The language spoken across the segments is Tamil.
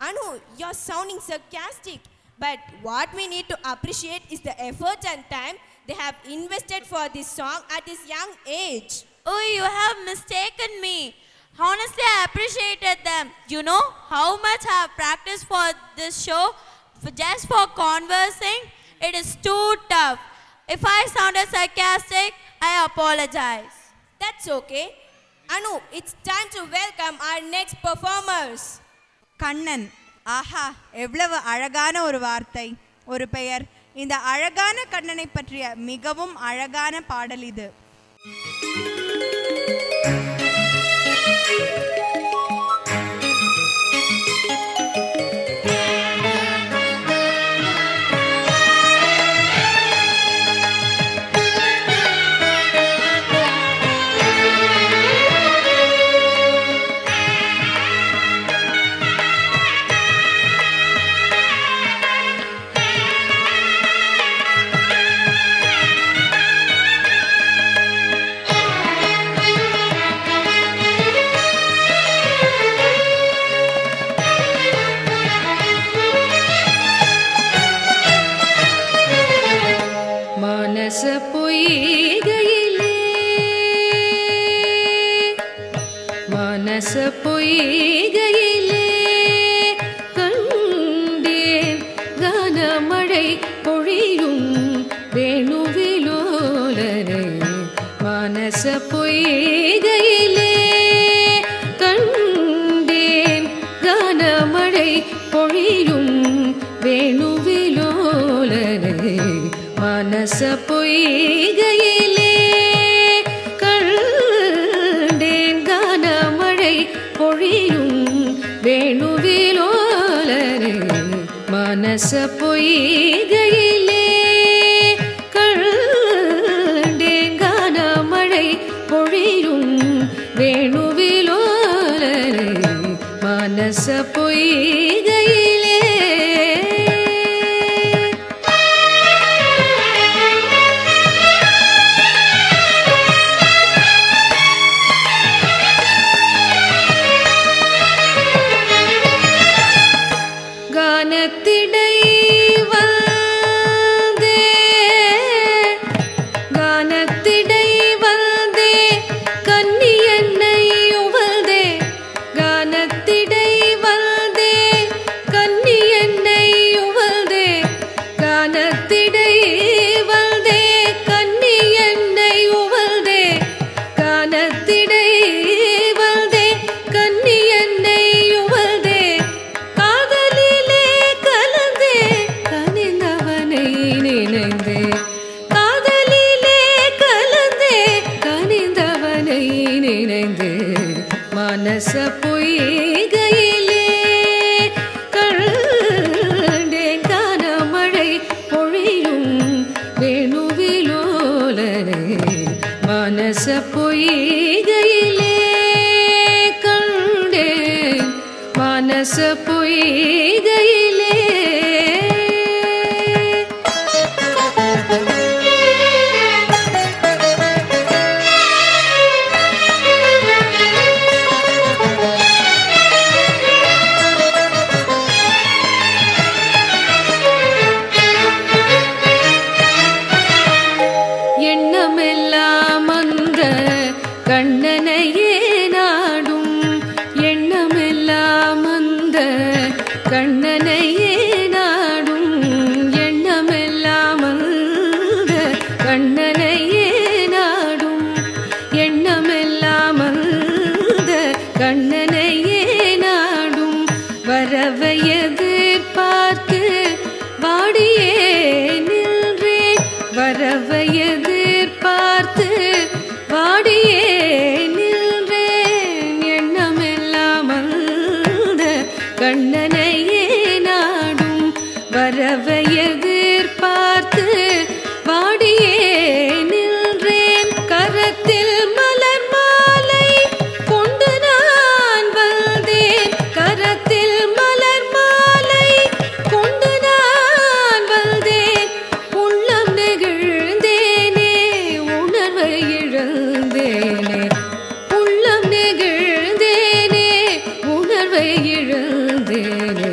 Anu, you're sounding sarcastic. But what we need to appreciate is the effort and time they have invested for this song at this young age. Oh, you have mistaken me. Honestly, I appreciated them. You know how much I have practiced for this show just for conversing? It is too tough. If I sounded sarcastic, I apologize. That's okay. Anu, it's time to welcome our next performers. Kannan. ஆஹா, எவ்வளவு அழகான ஒரு வார்த்தை, ஒரு பெயர். இந்த அழகான கண்ணனை பற்றிய மிகவும் அழகான பாடல் இது. மனச பொய்கையிலே கண்டேன் கனமழை பொழியும் வேணுவிலோலனை. மனச பொய்கையிலே கண்டேன் கனமழை பொழியும் வேணுவிலோலனை. மனச பொய்கையிலே கண்டேன் கனமழை பொழியும் வேணுவிலோலனை. மனச பொய்கையிலே கண்டேன் கனமழை பொழியும் வேணுவிலோலனை. மனச பொய்கையிலே கானத்திடை வந்தே கானத்திடை வந்தே கன்னி என்னை உவழ்ந்தே. கானத்திடை வந்தே கன்னி என்னை உவழ்ந்தே. கானத்திடை வந்தே கன்னி என்னை உவழ்ந்தே. கானத்திடை வந்தே கன்னி என்னை உவழ்ந்தே. காதலிலே கலந்தே கனிந்தவனை நினைந்தே. காதலிலே கலந்தே கனிந்தவனை நினைந்தே. மனச பொய்கையிலே கண்டேன் கனமழை பொழியும் வேணுவிலோலனை. மனச பொய்கையிலே கண்டேன் மனச பொய்கையிலே. எண்ணமெல்லாம் அந்த கண்ணனையே நாடும். எண்ணமெல்லாம் அந்த கண்ணனையே நாடும். எண்ணமெல்லாம் அந்த கண்ணனையே நாடும். எண்ணமெல்லாம் அந்த கண்ணனையே நாடும். வரவை எதிர்பார்த்து வாடியே நின்றேன். வரவை எதிர்பார்த்து வாடியே நின்றேன். எண்ணமெல்லாம் அந்த கண்ணனையே நாடும். வரவை எதிர்பார்த்து வாடியே நின்றேன். கரத்தில் மலர் மாலை கொண்டு நான் வந்தேன். கரத்தில் மலர் மாலை கொண்டு நான் வந்தேன். உள்ளம் நெகிழ்ந்தேனே உணர்வை இழந்தேனே. உள்ளம் நெகிழ்ந்தேனே உணர்வை இழந்தேனே.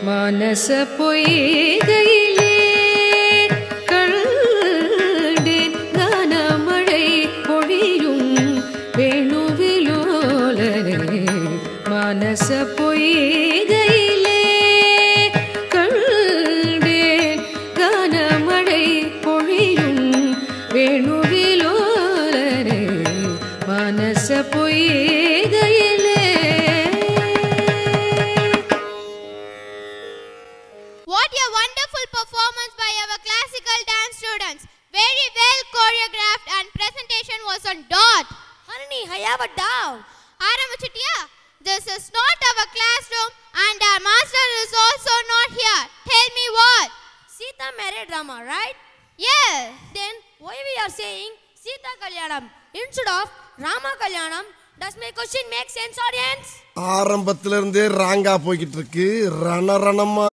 மானச பொய்கையிலே கண்டேன் கானமழை பொழியும் வேணுவிலோலனே. மானச பொய்கையிலே கண்டேன் கானமழை பொழியும் வேணுவிலோலனே. மானச பொய்கையிலே. What a wonderful performance by our classical dance students. Very well choreographed and presentation was on dot. Honey, I have a doubt. Aramachitiya, this is not our classroom and our master is also not here. Tell me what? Sita married Rama, right? Yes. Then why we are saying Sita Kalyanam instead of Rama Kalyanam? Does my question make sense, audience? ஆரம்பத்துல இருந்தே ராங்கா போய்கிட்டு இருக்கு. ரணமா